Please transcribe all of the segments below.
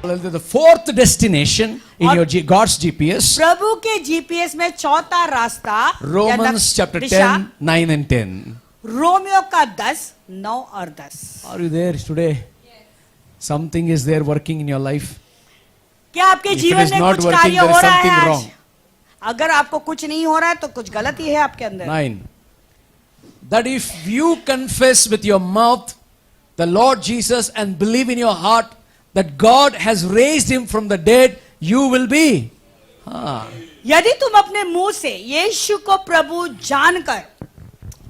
The fourth destination in your God's GPS. प्रभु के GPS में चौथा रास्ता Romans chapter Disha, 10, 9 and 10. Romeo का 10, 9 और 10. Are you there today? Something is there working in your life. क्या आपके If it जीवन is में not कुछ working, कार्य there is हो रहा है something आज? wrong. अगर आपको कुछ नहीं हो रहा है तो कुछ गलती है आपके अंदर. 9. That if you confess with your mouth the Lord Jesus and believe in your heart that God has raised him from the dead, you will be. यदि तुम अपने मुंह से यीशु को प्रभु जानकर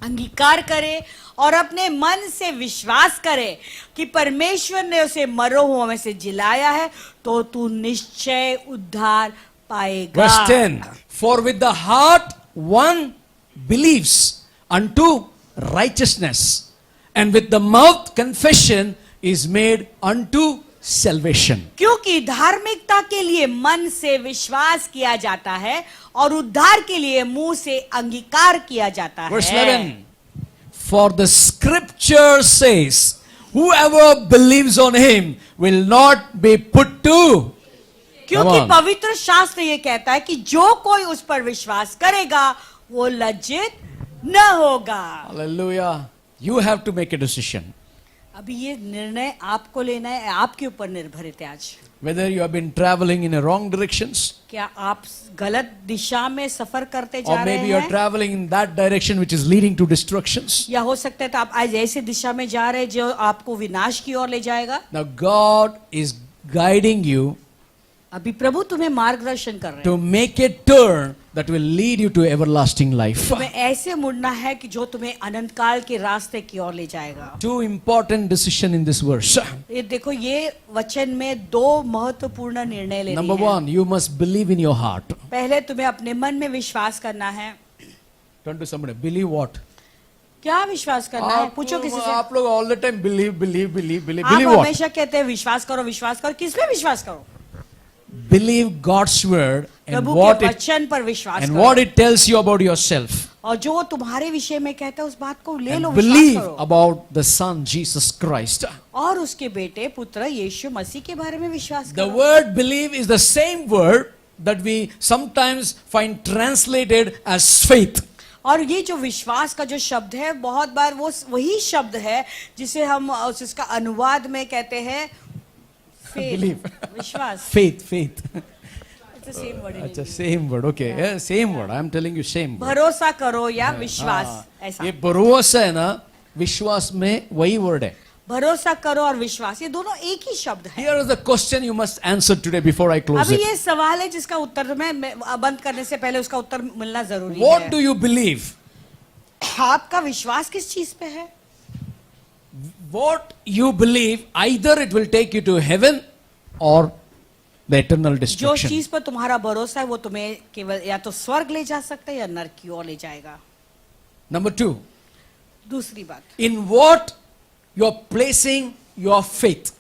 अंगीकार करे और अपने मन से विश्वास करे कि परमेश्वर ने उसे मरो हुओं में से जिलाया है तो तू निश्चय उद्धार पाएगा. Verse 10. For with the heart one believes unto righteousness, and with the mouth confession is made unto salvation. क्योंकि धार्मिकता के लिए मन से विश्वास किया जाता है और उद्धार के लिए मुंह से अंगीकार किया जाता Verse है. 11. For the scripture says, whoever believes on him will not be put to. क्योंकि पवित्र शास्त्र ये कहता है कि जो कोई उस पर विश्वास करेगा वो लज्जित न होगा. Hallelujah. You have to make a decision. अभी ये निर्णय आपको लेना है, आपके ऊपर निर्भरित है आज. Whether you have been traveling in a wrong directions, क्या आप गलत दिशा में सफर करते or जा maybe रहे you are हैं traveling in that direction which is leading to destructions. या हो सकता है तो आप आज ऐसे दिशा में जा रहे हैं जो आपको विनाश की ओर ले जाएगा. Now God is guiding you अभी प्रभु तुम्हें मार्गदर्शन कर रहे हैं. to make a turn that will lead you to everlasting life. तुम्हें ऐसे मुड़ना है कि जो तुम्हें अनंत काल के रास्ते की ओर ले जाएगा. Two important decisions in this verse. ये देखो ये वचन में दो महत्वपूर्ण निर्णय लेने Number हैं. one, you must believe in your heart. पहले तुम्हें अपने मन में विश्वास करना है. Turn to somebody. Believe what? क्या विश्वास करना है? पूछो किसी से. आप लोग all the time believe. Believe आप what? हमेशा कहते हैं विश्वास करो. किस पे विश्वास करो? Believe God's word and Prabhu what के it वचन पर विश्वास and करो. what it tells you about yourself. और जो तुम्हारे विषय में कहता है उस बात को ले लो, And विश्वास believe करो. about the Son Jesus Christ. और उसके बेटे पुत्र यीशु मसीह के बारे में विश्वास The करो. word believe is the same word that we sometimes find translated as faith. और ये जो विश्वास का जो शब्द है बहुत बार वो वही शब्द है जिसे हम उसका अनुवाद में कहते हैं Believe. विश्वास. Faith. It's the same word in It's the English. same word. Okay. Yeah, same word. I'm telling you same word. भरोसा करो या विश्वास, ऐसा. ये भरोसा है ना, विश्वास में वही word है. भरोसा करो और विश्वास ये दोनों एक ही शब्द है. Here is the question you must answer today before I close अभी it. ये सवाल है जिसका उत्तर मैं बंद करने से पहले उसका उत्तर मिलना जरूरी What है. do you believe? आपका विश्वास किस चीज पे है? What you believe, either it will take you to heaven or the eternal जो destruction. चीज पर तुम्हारा भरोसा है वो तुम्हें केवल या तो स्वर्ग ले जा सकता है या नरक की ओर ले जाएगा. Number two, दूसरी बात, in what you are placing your faith.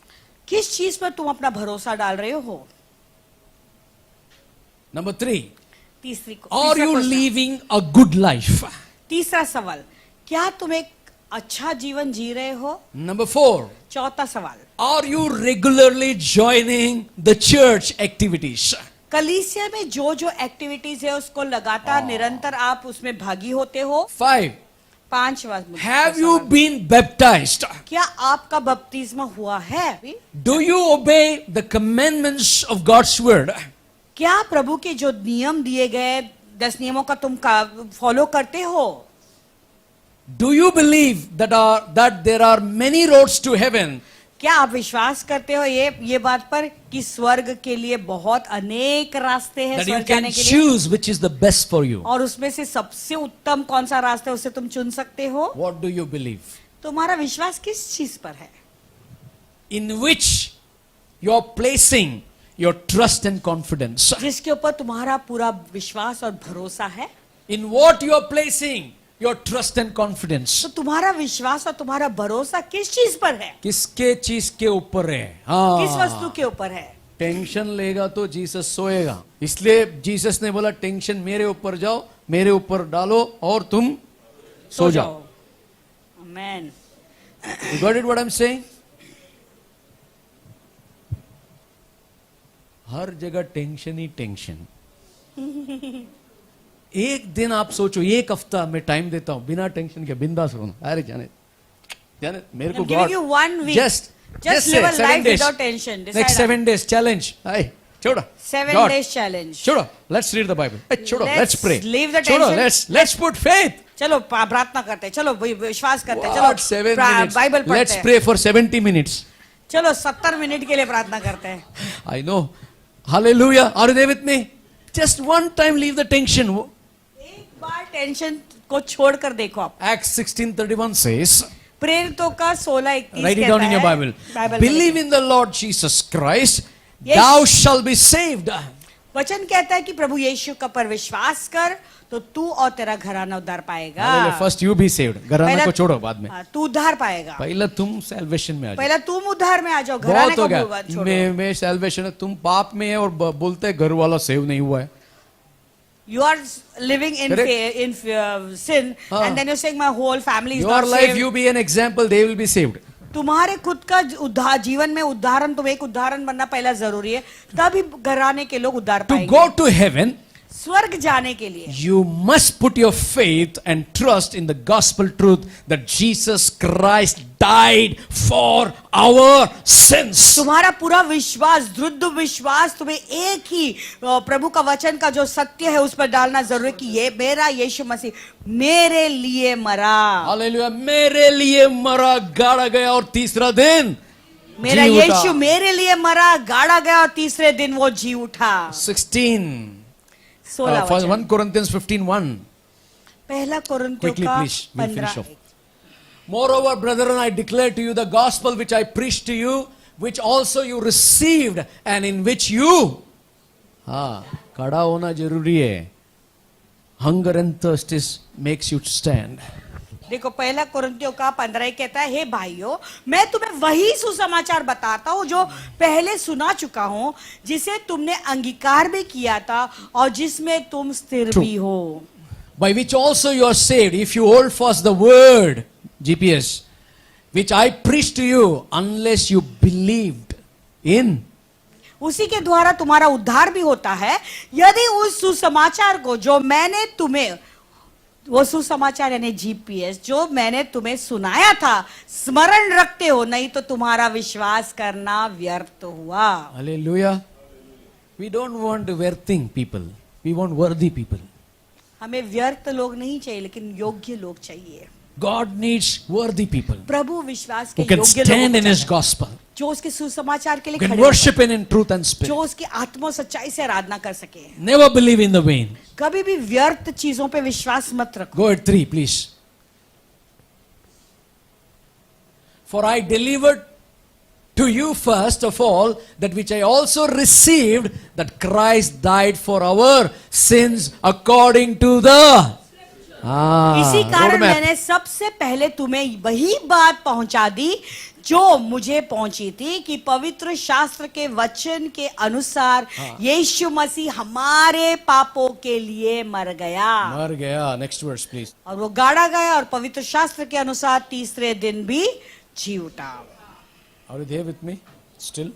किस चीज पर तुम अपना भरोसा डाल रहे हो? Number three, तीसरी are you question. living a good life? तीसरा सवाल, क्या तुम एक अच्छा जीवन जी रहे हो? Number four, चौथा सवाल, are you regularly joining the church activities? कलीसिया में जो जो एक्टिविटीज है उसको लगातार निरंतर आप उसमें भागी होते हो? 5, पांचवा have you been baptized? क्या आपका बपतिस्मा हुआ है अभी? Do you obey the commandments of God's word? क्या प्रभु के जो नियम दिए गए 10 नियमों का तुम फॉलो करते हो? Do you believe that there are many roads to heaven? क्या आप विश्वास करते हो ये बात पर कि स्वर्ग के लिए बहुत अनेक रास्ते हैं That you स्वर्ग can जाने के लिए? choose which is the best for you. और उसमें से सबसे उत्तम कौन सा रास्ता है उसे तुम चुन सकते हो? What do you believe? तुम्हारा विश्वास किस चीज पर है? In which you are placing your trust and confidence? जिसके ऊपर तुम्हारा पूरा विश्वास और भरोसा है? In what you are placing your trust and confidence? तो तुम्हारा विश्वास और तुम्हारा भरोसा किस चीज पर है? किसके चीज के ऊपर है? किस वस्तु के ऊपर है? टेंशन लेगा तो जीसस सोएगा, इसलिए जीसस ने बोला टेंशन मेरे ऊपर जाओ, मेरे ऊपर डालो और तुम सो जाओ. आमेन. You got it what I'm saying? हर जगह टेंशन ही टेंशन। एक दिन आप सोचो, एक हफ्ता मैं टाइम देता हूं बिना टेंशन के, बिंदास रहूं। अरे जाने जाने मेरे को I'm giving you 1 week. Just live a life without tension. Decide Next 7 days challenge. Hey, छोड़ो। 7 God, days challenge. छोड़ो। Let's read the Bible. Hey, छोड़ो। Let's Let's pray. leave the छोड़ो। tension. Let's put faith. चलो प्रार्थना करते हैं, चलो विश्वास करते हैं, What 7 चलो minutes? बाइबल पढ़ते Let's हैं, pray for 70 minutes. चलो 70 मिनट के लिए प्रार्थना करते हैं। I know. Hallelujah. Are you there with me? Just one time leave the tension. एक बार टेंशन को छोड़कर देखो आप। Acts 16:31 says, प्रेरितों का 16:31 write it down in your Bible. Believe in the Lord Jesus Christ, Yes. thou shall be saved. वचन कहता है कि प्रभु यीशु का पर विश्वास कर तो तू और तेरा घराना उद्धार पाएगा। Hallelujah. First you be saved. घराना को छोड़ो बाद में। हाँ, तू उद्धार पाएगा। पहले तुम salvation में आ जाओ। पहला तुम उद्धार में आ जाओ, घराने बहुत हो को गया। छोड़ो। मैं salvation है, तुम पाप में है और बोलते हैं घर वाला सेव नहीं हुआ है। You are living in Correct. sin, हाँ. and then you're saying my whole family is Your not life saved. you be an example, they will be saved. तुम्हारे खुद का उद्धार जीवन में उदाहरण, तुम एक उदाहरण बनना पहला जरूरी है, तभी घराने के लोग उद्धार To पाएंगे। go to heaven, स्वर्ग जाने के लिए you must put your faith and trust in the gospel truth that Jesus Christ died for our sins. तुम्हारा पूरा विश्वास, दृढ़ विश्वास तुम्हें एक ही प्रभु का वचन का जो सत्य है उस पर डालना जरूरी है कि ये मेरा यीशु मसीह मेरे लिए मरा। Hallelujah. मेरे लिए मरा, गाड़ा गया और तीसरा दिन मेरा जी उठा। यीशु मेरे लिए मरा, गाड़ा गया और तीसरे दिन वो जी उठा। 16. 16 वचन। 1 Corinthians 15:1. पहला कोरिन्थियों Quickly, का please. We'll finish 15। off. Moreover, brethren, I declare to you the gospel which I preached to you, which also you received, and in which you, खड़ा होना जरूरी है. Hunger and thirst makes you stand. देखो पहला कोरिन्थियों का 15 कहता है, हे भाइयों मैं तुम्हें वही सुसमाचार बताता हूँ जो पहले सुना चुका हूँ, जिसे तुमने अंगीकार भी किया था और जिसमें तुम स्थिर True. भी हो। By which also you are saved, if you hold fast the word, GPS, which I preached to you, unless you believed in. उसी के द्वारा तुम्हारा उद्धार भी होता है, यदि उस सुसमाचार को जो मैंने तुम्हें, वो सुसमाचार यानी GPS जो मैंने तुम्हें सुनाया था स्मरण रखते हो, नहीं तो तुम्हारा विश्वास करना व्यर्थ हुआ। Hallelujah. We don't want worthy people. We want worthy people. हमें व्यर्थ लोग नहीं चाहिए, लेकिन योग्य लोग चाहिए। God needs worthy people प्रभु विश्वास के who can योग्य stand लोगों in को His चाहिए, gospel, जो उसके सुसमाचार के लिए who can खड़े हो worship Him in truth and सके, spirit. जो उसकी आत्मा सच्चाई से आराधना कर सके। Never believe in the vain. कभी भी व्यर्थ चीजों पे विश्वास मत रखो। Go at 3, please. For I delivered to you first of all that which I also received, that Christ died for our sins according to the इसी कारण roadmap. मैंने सबसे पहले तुम्हें वही बात पहुंचा दी जो मुझे पहुंची थी, कि पवित्र शास्त्र के वचन के अनुसार यीशु मसीह हमारे पापों के लिए मर गया मर गया. Next verse, please. और वो गाड़ा गया और पवित्र शास्त्र के अनुसार तीसरे दिन भी जी उठा। Are you there with me? Still?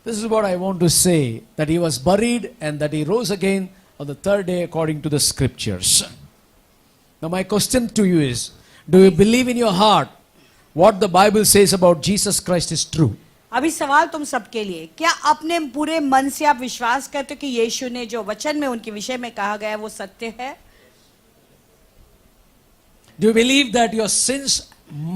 This is what I want to say, that He was buried and that He rose again on the third day according to the scriptures. Now my question to you is, do you believe in your heart what the Bible says about Jesus Christ is true? अभी सवाल तुम सबके लिए, क्या अपने पूरे मन से आप विश्वास करते हो कि यीशु ने जो वचन में उनके विषय में कहा गया है वो सत्य है? Do you believe that your sins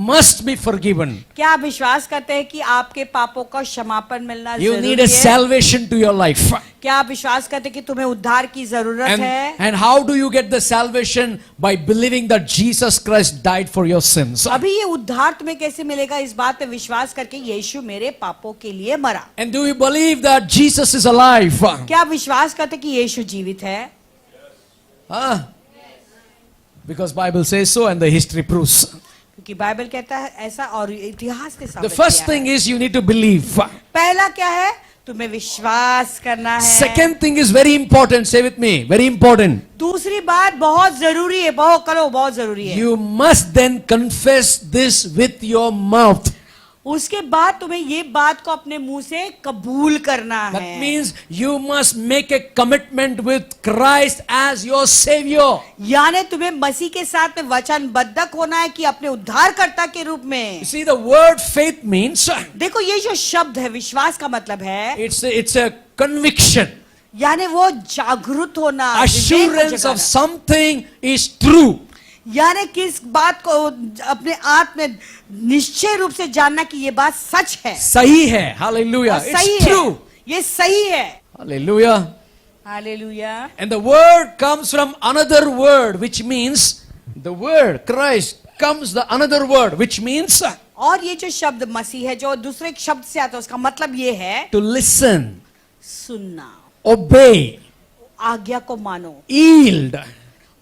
must be forgiven? क्या आप विश्वास करते हैं कि आपके पापों का क्षमापन मिलना You need जरूरी a है? salvation to your life. क्या आप विश्वास करते हैं कि तुम्हें उद्धार की जरूरत है? And how do you get the salvation? By believing that Jesus Christ died for your sins. अभी ये उद्धार तुम्हें कैसे मिलेगा? इस बात पे विश्वास करके यीशु मेरे पापों के लिए मरा। And do you believe that Jesus is alive? क्या आप विश्वास करते हैं कि यीशु जीवित है? Huh? Because Bible says so and the history proves. क्योंकि बाइबल कहता है ऐसा और इतिहास ने The साबित first किया thing है। is you need to believe. पहला क्या है? तुम्हें विश्वास करना है। Second thing is very important. Say with me. Very important. दूसरी बात बहुत जरूरी है, बहुत जरूरी है। You must then confess this with your mouth. उसके बाद तुम्हें ये बात को अपने मुंह से कबूल करना That है। means you must make a commitment with Christ as your Savior. यानी तुम्हें मसीह के साथ में वचनबद्ध होना है कि अपने उद्धारकर्ता के रूप You में। see, the word faith means देखो ये जो शब्द है विश्वास का मतलब है it's a conviction, यानी वो जागरूक होना, विवेक को assurance of जगाना। something is true. यानी किस बात को अपने आप में निश्चय रूप से जानना कि ये बात सच है सही है. Hallelujah. और सही It's है, true. ये सही है। Hallelujah. Hallelujah. And the word comes from another word, which means the word Christ comes the another word, which means और ये जो शब्द मसीह है जो दूसरे शब्द से आता है उसका मतलब ये है to listen, सुनना, obey, आज्ञा को मानो yield,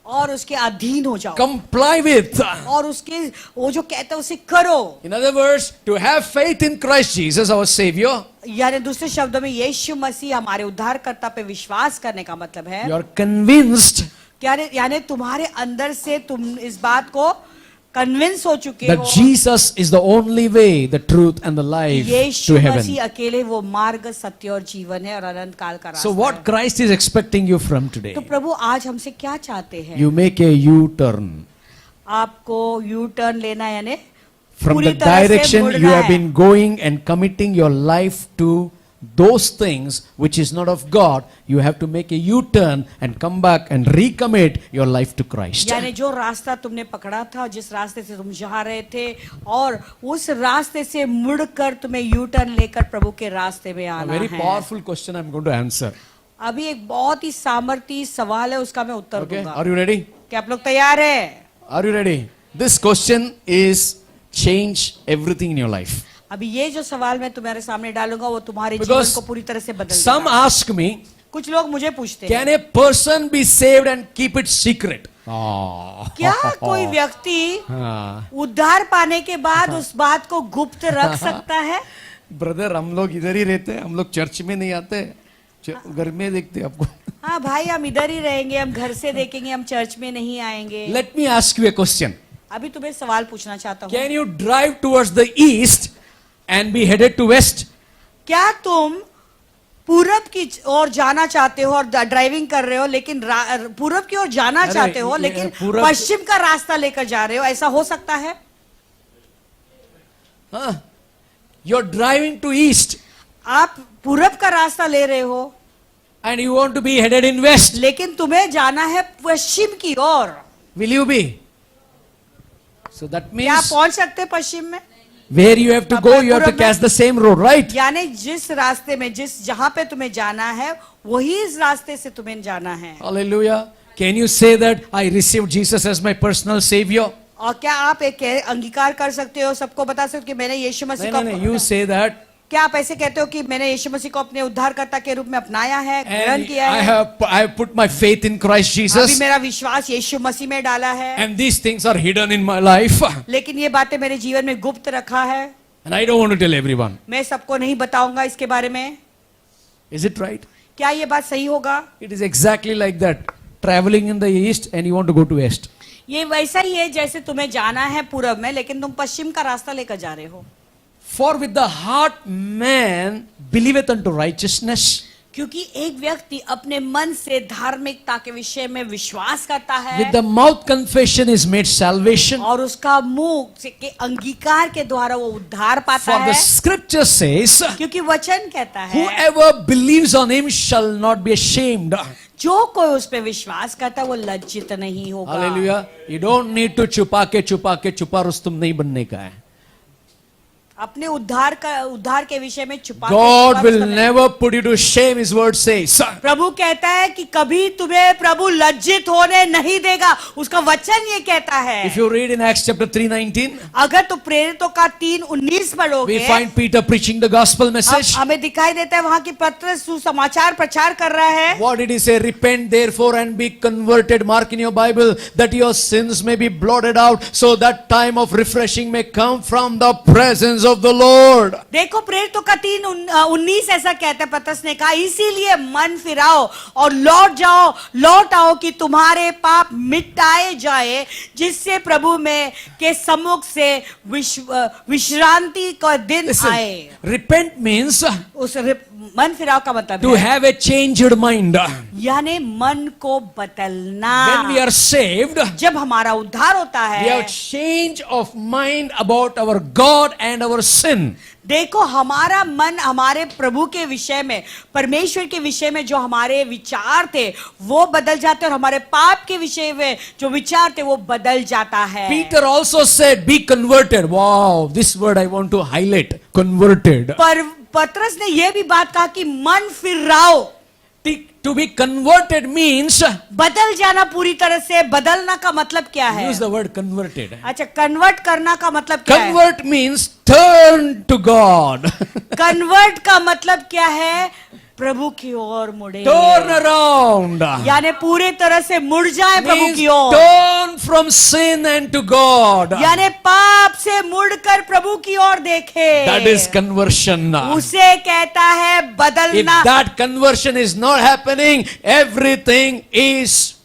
और उसके अधीन हो जाओ comply with. और उसके वो जो कहता है उसे करो। In other words, to have faith in Christ Jesus, our Savior, यानी दूसरे शब्दों में यीशु मसीह हमारे उद्धारकर्ता पे विश्वास करने का मतलब है you are convinced यानी तुम्हारे अंदर से तुम इस बात को कन्विंस हो चुके that हो Jesus is the only way, the truth, and the life Yeshu to heaven. मसीह अकेले वो मार्ग, सत्य और जीवन है और अनंत काल का So, रास्ता what है। Christ is expecting you from today, तो प्रभु आज हमसे क्या चाहते हैं? you make a U-turn आपको यू टर्न लेना है यानी from पूरी the तरह से direction you मुड़ना have है। been going and committing your life to those things which is not of God. You have to make a U-turn and come back and recommit your life to Christ. यानी जो रास्ता तुमने पकड़ा था, जिस रास्ते से तुम जा रहे थे और उस रास्ते से मुड़कर तुम्हें यू टर्न लेकर प्रभु के रास्ते में A आना very है। powerful question I'm going to answer. अभी एक बहुत ही सामर्थी सवाल है, उसका मैं उत्तर Okay, दूंगा। are you ready? क्या आप लोग तैयार है? Are you ready? This question is change everything in your life. अभी ये जो सवाल मैं तुम्हारे सामने डालूंगा वो तुम्हारे जीवन Because को पूरी तरह से बदल some देगा। ask me, कुछ लोग मुझे पूछते हैं can a person be saved and keep it secret? क्या कोई व्यक्ति हाँ. उद्धार पाने के बाद उस बात को गुप्त रख सकता है? ब्रदर, हम लोग इधर ही रहते हैं, हम लोग चर्च में नहीं आते, घर में देखते हैं आपको. हाँ भाई, हम इधर ही रहेंगे, हम घर से देखेंगे, हम चर्च में नहीं आएंगे। Let me ask you a question. अभी तुम्हें सवाल पूछना चाहता हूँ, Can you drive towards the east and be headed to west? क्या तुम पूरब की ओर जाना चाहते हो और ड्राइविंग कर रहे हो लेकिन पूरब की ओर जाना अरे, चाहते हो ये लेकिन पूरब- पश्चिम का रास्ता लेकर जा रहे हो? ऐसा हो सकता है? Huh? You're driving to east आप पूरब का रास्ता ले रहे हो and you want to be headed in west. लेकिन तुम्हें जाना है पश्चिम की ओर। Will you be? So that क्या means पहुंच सकते हैं पश्चिम में? where you have to go, you have to catch the same road, right? यानी जिस रास्ते में जहां पे तुम्हें जाना है वही इस रास्ते से तुम्हें जाना है। Hallelujah. Can you say that I received Jesus as my personal savior? और क्या आप एक अंगीकार कर सकते हो, सबको बता सकते हो कि मैंने यीशु मसीह No, को you say that. क्या आप ऐसे कहते हो कि मैंने यीशु मसीह को अपने उद्धारकर्ता के रूप में अपनाया है, ग्रहण And किया I है, have put my faith in Christ अभी Jesus. मेरा विश्वास यीशु मसीह में डाला है, And these things are hidden in my life. लेकिन ये बातें मेरे जीवन में गुप्त रखा है, And I don't want to tell everyone. मैं सबको नहीं बताऊंगा इसके बारे में। Is it right? क्या ये बात सही होगा? It is exactly like that. Traveling in the east and you want to go to west. ये वैसा ही है जैसे तुम्हें जाना है पूरब में लेकिन तुम पश्चिम का रास्ता लेकर जा रहे हो। For with the heart man believeth unto righteousness. क्योंकि एक व्यक्ति अपने मन से धार्मिकता के विषय में विश्वास करता है With the mouth confession is made salvation. और उसका मुंह के अंगीकार के द्वारा वो उद्धार पाता For है। the scripture says, क्योंकि वचन कहता है whoever believes on him shall not be ashamed. जो कोई उस पे विश्वास करता है वो लज्जित नहीं होगा। Hallelujah. You don't need to छुपा के छुपा रुस्तुम नहीं बनने का है. अपने उद्धार के विषय में छुपा God will never put you to shame, his word says. प्रभु कहता है कि कभी तुम्हें प्रभु लज्जित होने नहीं देगा, उसका वचन ये कहता है। If you read in Acts chapter 3:19, अगर तो प्रेरितों का 3:19 पढ़ोगे, we find Peter preaching the gospel message. हमें दिखाई देता है वहां की पत्रस सुसमाचार प्रचार कर रहा है। What did he say? Repent therefore and be converted. Mark in your Bible that your sins may be blotted out, so that time of refreshing may come from the presence of the Lord. देखो प्रेरितों का 3:19 ऐसा कहता है, पतरस ने कहा इसीलिए मन फिराओ और लौट आओ कि तुम्हारे पाप मिटाए जाए, जिससे प्रभु में के सम्मुख से विश्रांति का दिन Listen, आए। repent means उस मन फिराव का मतलब to है have a changed mind. यानी मन को बदलना। When we are saved, जब हमारा उद्धार होता we है, have change of mind about our God and our sin. देखो हमारा मन हमारे प्रभु के विषय में, परमेश्वर के विषय में जो हमारे विचार थे वो बदल जाते हैं, और हमारे पाप के विषय में जो विचार थे वो बदल जाता है। Peter also said, be converted. Wow, this word I want to highlight. Converted. पर पतरस ने यह भी बात कहा कि मन फिराओ। To be converted means, बदल जाना, पूरी तरह से बदलना का मतलब क्या है? use the word converted. अच्छा, कन्वर्ट करना का मतलब क्या है? Convert means turn to God. Convert का मतलब क्या है? प्रभु की ओर मुड़े, Turn around. यानी पूरे तरह से मुड़ जाए प्रभु Means की ओर, turn from sin and to God. यानी पाप से मुड़कर प्रभु की ओर देखे। That is conversion. उसे कहता है If बदलना। that conversion is not happening, everything is.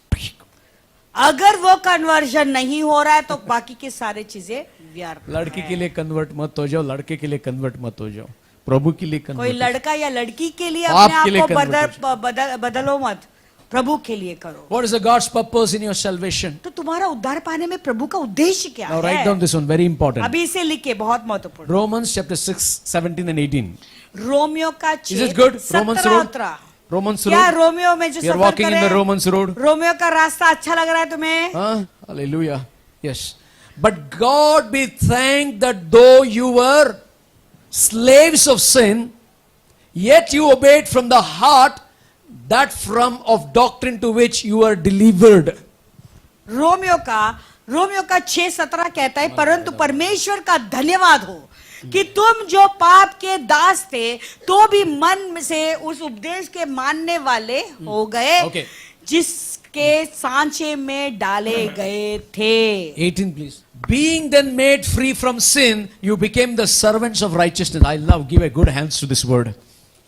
अगर वो कन्वर्जन नहीं हो रहा है तो बाकी की सारी चीजें व्यर्थ लड़की है। के लिए कन्वर्ट मत हो जाओ, लड़के के लिए कन्वर्ट मत हो जाओ, प्रभु के लिए कोई कन्वर्ट। लड़का या लड़की के लिए आपके अपने लिए आप को convert बदलो मत, प्रभु के लिए करो। What is the God's purpose in your salvation? तो तुम्हारा उद्धार पाने में प्रभु का उद्देश्य क्या Now write है? down this one, very important. अभी इसे लिखे, बहुत महत्वपूर्ण। Romans chapter 6, 17 and 18. रोमियो का Is it good? Romans 17 road? 18। Romans क्या road? रोमियो में जो We are suffer walking in the करे, Romans road. रोमियो का रास्ता अच्छा लग रहा है तुम्हें? Huh? Hallelujah. Yes. But God be thanked that though you were slaves of sin, yet you obeyed from the heart that from of doctrine to which you are delivered. Romeo का 6:17 कहता है, परंतु परमेश्वर का धन्यवाद हो कि तुम जो पाप के दास थे तो भी मन से उस उपदेश के मानने वाले हो गए, Okay. जिसके सांचे में डाले गए थे। 18 please. Being then made free from sin, you became the servants of righteousness. I love, give a good hands to this word.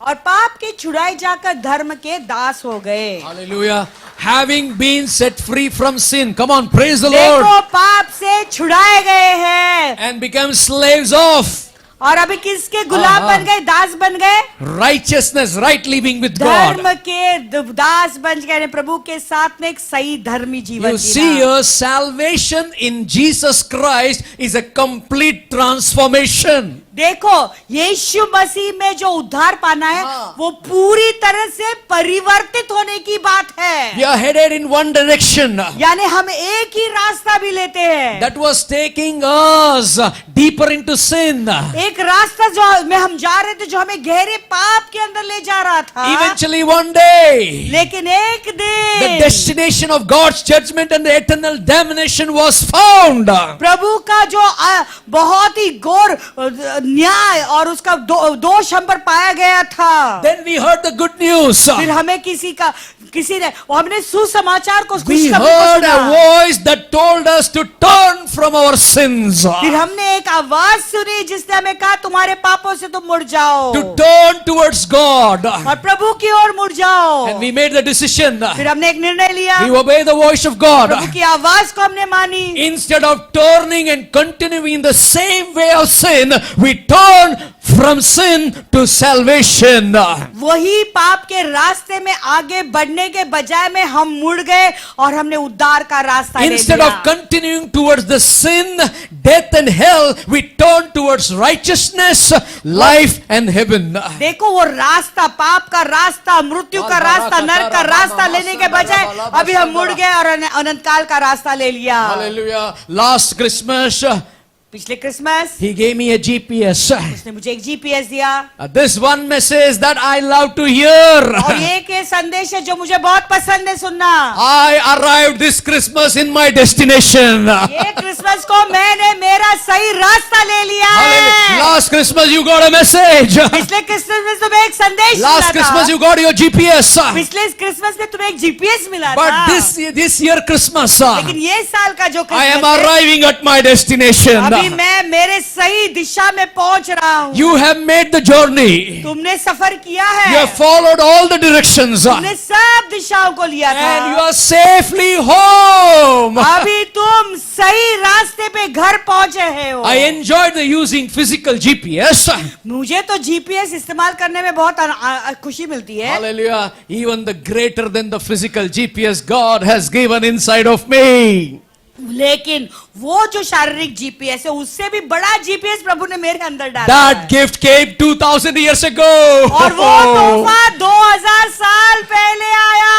और पाप के छुड़ाए जाकर धर्म के दास हो गए। Hallelujah. Having been set free from sin. Come on, praise the Lord. देखो पाप से छुड़ाए गए हैं And become slaves of और अभी किसके गुलाम बन गए, दास बन गए? righteousness, right living with God. धर्म के दास बन गए, प्रभु के साथ में एक सही धर्मी जीवन You see, Jeena. your salvation in Jesus Christ is a complete transformation. देखो यीशु मसीह में जो उद्धार पाना है वो पूरी तरह से परिवर्तित होने की बात है। We are headed in one direction. यानी हम एक ही रास्ता भी लेते हैं। That was taking us deeper into sin. एक रास्ता जो में हम जा रहे थे जो हमें गहरे पाप के अंदर ले जा रहा था। Eventually one day, लेकिन एक the दिन destination of God's judgment and the eternal damnation was found. प्रभु का जो बहुत ही घोर न्याय और उसका दोष हम पर पाया गया था। Then we heard the good news. फिर हमें किसी ने हमने सुसमाचार को We heard a voice that told us to turn from our sins. फिर हमने एक आवाज सुनी जिसने हमें कहा तुम्हारे पापों से तुम मुड़ जाओ To turn towards God. और प्रभु की ओर मुड़ जाओ। And we made the decision. फिर हमने एक निर्णय लिया, We obey the voice of God. प्रभु की आवाज को हमने मानी। Instead of turning and continuing in the same way of sin, we turn from sin to salvation. वही पाप के रास्ते में आगे बढ़ने के बजाय में हम मुड़ गए और हमने उद्धार का रास्ता ले Instead लिया। of continuing towards the sin, death and hell, we turn towards righteousness, life and heaven. देखो वो रास्ता, पाप का रास्ता, मृत्यु का रास्ता, नरक का रास्ता लेने के बजाय अभी हम मुड़ गए और अनंत काल का रास्ता ले लिया। Hallelujah. Last Christmas, पिछले Christmas he gave me a GPS. उसने मुझे एक जीपीएस दिया This one message that I love to hear. और ये के संदेश है जो मुझे बहुत पसंद है सुनना। I arrived this Christmas in my destination. ये क्रिसमस को मैंने मेरा सही रास्ता ले लिया है। Last Christmas you got a message. पिछले क्रिसमस में तुम्हें एक संदेश Last मिला Christmas था। you got your GPS. पिछले क्रिसमस में तुम्हें एक जीपीएस मिला But था। this year Christmas, लेकिन ये साल का जो I am क्रिसमस है, arriving at my destination. अभी मैं मेरे सही दिशा में पहुंच रहा हूँ। You have made the journey. तुमने सफर किया You है, have followed all the directions. तुमने सब दिशाओं को लिया And you था, are safely home. अभी तुम सही रास्ते पे घर पहुंचे हैं हो। I enjoyed the using physical GPS. मुझे तो जीपीएस इस्तेमाल करने में बहुत खुशी मिलती है। Hallelujah. Even the greater than the physical GPS God has given inside of me. लेकिन वो जो शारीरिक जीपीएस है उससे भी बड़ा जीपीएस प्रभु ने मेरे अंदर डाला That है। gift came 2000 years ago. और वो तोहफा 2000 साल पहले आया।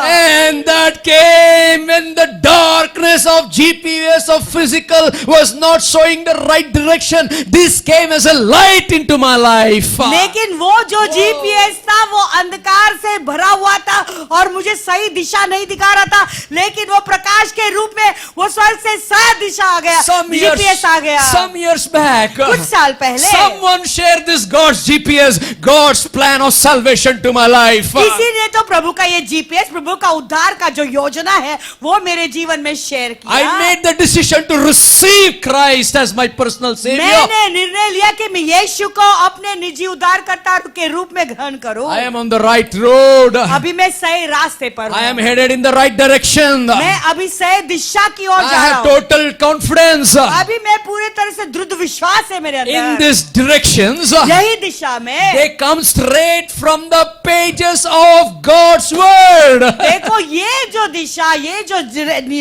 And that came when the darkness of GPS of physical was not showing the right direction. This came as a light into my life. लेकिन वो जो जीपीएस था वो अंधकार से भरा हुआ था और मुझे सही दिशा नहीं दिखा रहा था, लेकिन वो प्रकाश के रूप में वो स्वर्ग से सही दिशा आ गया, जीपीएस आ गया। some years back, कुछ साल पहले someone shared this God's GPS, God's plan of salvation to my life. किसी ने तो प्रभु का ये जीपीएस, प्रभु का उद्धार का जो योजना है वो मेरे जीवन में शेयर किया। I made the decision to receive Christ as my personal savior. मैंने निर्णय लिया कि मैं यीशु को अपने निजी उद्धारकर्ता के रूप में ग्रहण करूं। I am on the right road. अभी मैं सही रास्ते पर I am हूं। headed in the right direction. मैं अभी सही दिशा की ओर I जा रहा have हूं। total confidence अभी मैं पूरी तरह से दृढ़ विश्वास है मेरे in अंदर। these directions. यही दिशा में They come straight from the pages of God's word. देखो, ये जो दिशा, ये जो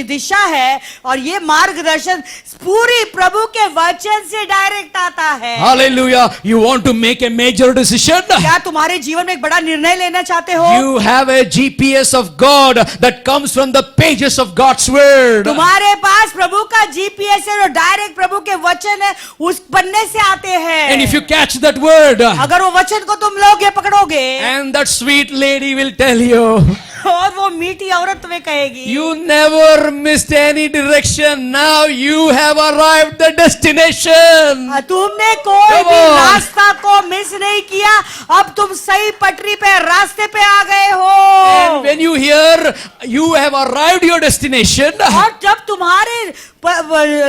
दिशा है और ये मार्गदर्शन पूरी प्रभु के वचन से डायरेक्ट आता है। Hallelujah. You want to make a major decision? क्या तुम्हारे जीवन में एक बड़ा निर्णय लेना चाहते हो? You have a GPS of God that comes from the pages of God's word. तुम्हारे पास प्रभु का जीपीएस है और डायरेक्ट प्रभु के वचन है, उस पन्ने से आते हैं। And if you catch that word, अगर वो वचन को तुम लोगे, पकड़ोगे, and that sweet lady will tell you, और वो मीठी औरत तुम्हें कहेगी, you never missed any direction. Now you have arrived the destination. तुमने कोई Come भी on. रास्ता को मिस नहीं किया, अब तुम सही पटरी पे, रास्ते पे आ गए हो। And when you hear you have arrived your destination, और जब तुम्हारे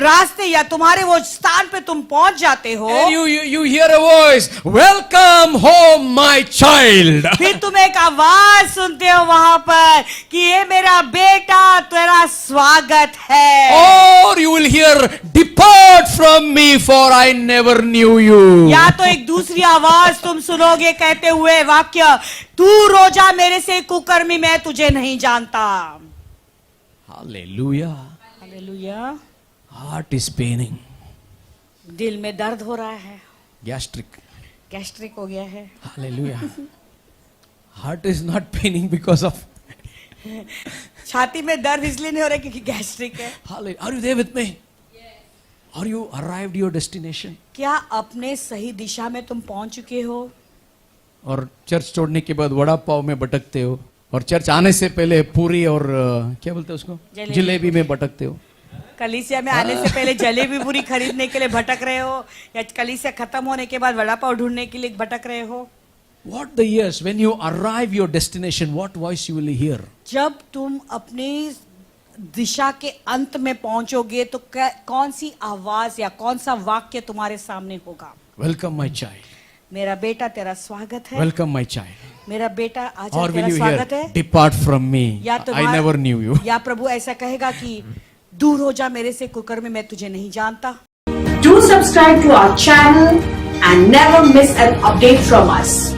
रास्ते या तुम्हारे वो स्थान पे तुम पहुंच जाते हो, and you hear a voice, welcome home my child. फिर तुम एक आवाज सुनते हो वहां पर कि ये मेरा बेटा, तेरा स्वागत है। Or you will hear, depart from me for I never knew you. या तो एक दूसरी आवाज तुम सुनोगे कहते हुए वाक्य, दूर हो जा मेरे से कुकर्मी, मैं तुझे नहीं जानता। Hallelujah. Hallelujah. Heart is paining. दिल में दर्द हो रहा है, Gastric. गैस्ट्रिक हो गया है। Hallelujah. Heart is not paining because of. छाती में दर्द इसलिए नहीं हो रहा क्योंकि गैस्ट्रिक है। Hallelujah. Are you there with me? Are you arrived your destination? क्या अपने सही दिशा में तुम पहुंच चुके हो? और चर्च छोड़ने के बाद वड़ा पाव में भटकते हो, और चर्च आने से पहले पूरी और क्या बोलते हैं उसको, जलेबी में भटकते हो। कलीसिया में आने से पहले जलेबी पूरी खरीदने के लिए भटक रहे हो, या कलीसिया खत्म होने के बाद वड़ा पाव ढूंढने के लिए भटक रहे हो? What the years when you arrive your destination, what voice you will hear? जब तुम अपनी दिशा के अंत में पहुंचोगे तो कौन सी आवाज या कौन सा वाक्य तुम्हारे सामने होगा? Welcome my child. मेरा बेटा, तेरा स्वागत है। Welcome my child. मेरा बेटा, आज Or तेरा will you स्वागत hear, है। depart from me, या I never knew you. या प्रभु ऐसा कहेगा कि दूर हो जा मेरे से कुकर्मी, मैं तुझे नहीं जानता। Do subscribe to our channel and never miss an update from us.